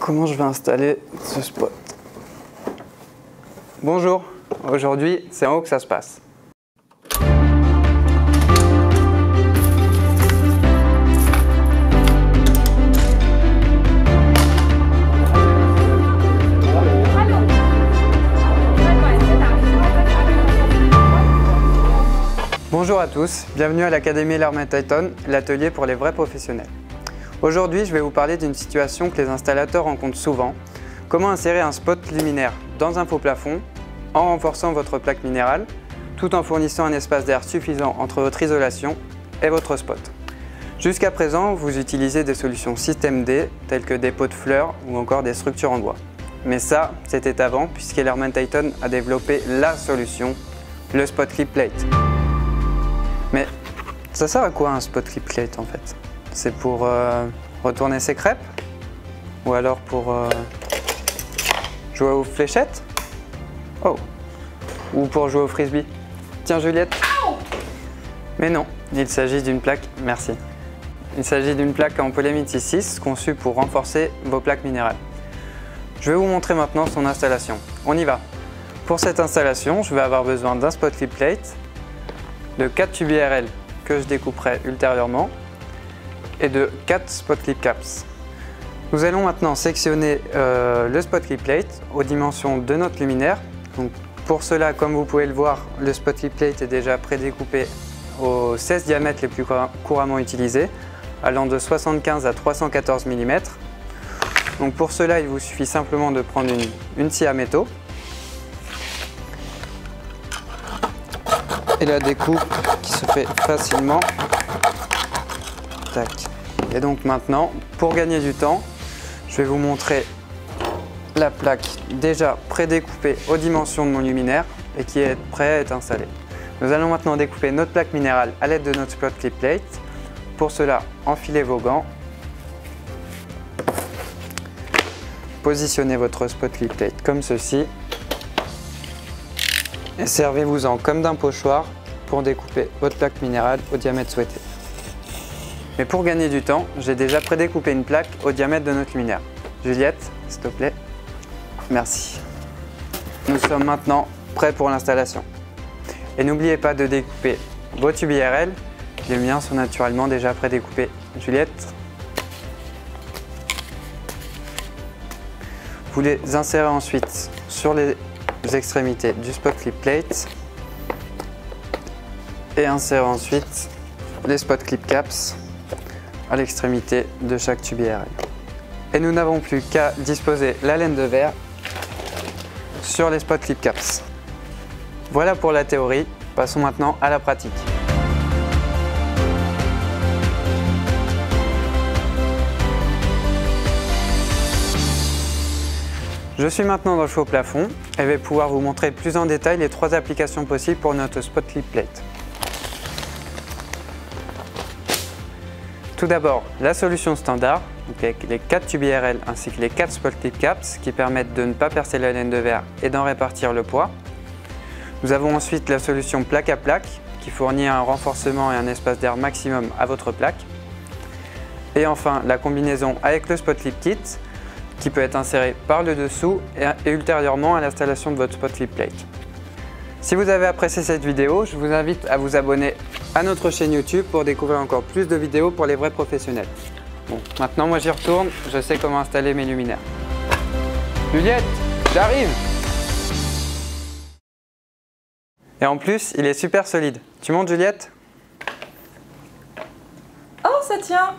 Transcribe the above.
comment je vais installer ce spot. Bonjour, aujourd'hui c'est en haut que ça se passe. Bonjour à tous, bienvenue à l'Académie Ellerman-Tayton, l'atelier pour les vrais professionnels. Aujourd'hui, je vais vous parler d'une situation que les installateurs rencontrent souvent. Comment insérer un spot luminaire dans un faux plafond en renforçant votre plaque minérale, tout en fournissant un espace d'air suffisant entre votre isolation et votre spot. Jusqu'à présent, vous utilisez des solutions système D, telles que des pots de fleurs ou encore des structures en bois. Mais ça, c'était avant, puisqu'Ellerman-Tayton a développé la solution, le spot clip plate. Mais ça sert à quoi un spot clip plate en fait? C'est pour retourner ses crêpes? Ou alors pour jouer aux fléchettes? Oh! Ou pour jouer au frisbee? Tiens Juliette! Mais non, il s'agit d'une plaque, merci. Il s'agit d'une plaque en polyamide 6 conçue pour renforcer vos plaques minérales. Je vais vous montrer maintenant son installation. On y va! Pour cette installation, je vais avoir besoin d'un spot clip plate, de 4 tubes IRL que je découperai ultérieurement et de 4 spot clip caps. Nous allons maintenant sectionner le spot clip plate aux dimensions de notre luminaire. Donc, pour cela, comme vous pouvez le voir, le spot clip plate est déjà prédécoupé aux 16 diamètres les plus couramment utilisés, allant de 75 à 314 mm. Donc pour cela, il vous suffit simplement de prendre une scie à métaux et la découpe qui se fait facilement. Tac. Et donc maintenant, pour gagner du temps, je vais vous montrer la plaque déjà prédécoupée aux dimensions de mon luminaire et qui est prête à être installée. Nous allons maintenant découper notre plaque minérale à l'aide de notre spot clip plate. Pour cela, enfilez vos gants. Positionnez votre spot clip plate comme ceci. Et servez-vous-en comme d'un pochoir pour découper votre plaque minérale au diamètre souhaité. Mais pour gagner du temps, j'ai déjà prédécoupé une plaque au diamètre de notre luminaire. Juliette, s'il te plaît. Merci. Nous sommes maintenant prêts pour l'installation. Et n'oubliez pas de découper vos tubes IRL. Les miens sont naturellement déjà prédécoupés. Juliette. Vous les insérez ensuite sur les extrémités du spot clip plate et insérez ensuite les spot clip caps à l'extrémité de chaque tube IRL. Et nous n'avons plus qu'à disposer la laine de verre sur les spot clip caps. Voilà pour la théorie, passons maintenant à la pratique. Je suis maintenant dans le faux plafond et vais pouvoir vous montrer plus en détail les 3 applications possibles pour notre spot clip plate. Tout d'abord, la solution standard, donc avec les 4 tubes IRL ainsi que les 4 spot clip caps qui permettent de ne pas percer la laine de verre et d'en répartir le poids. Nous avons ensuite la solution plaque à plaque qui fournit un renforcement et un espace d'air maximum à votre plaque. Et enfin, la combinaison avec le spot clip kit qui peut être inséré par le dessous et ultérieurement à l'installation de votre spot clip plate. Si vous avez apprécié cette vidéo, je vous invite à vous abonner à notre chaîne YouTube pour découvrir encore plus de vidéos pour les vrais professionnels. Bon, maintenant moi j'y retourne, je sais comment installer mes luminaires. Juliette, j'arrive! Et en plus, il est super solide. Tu montes Juliette? Oh, ça tient!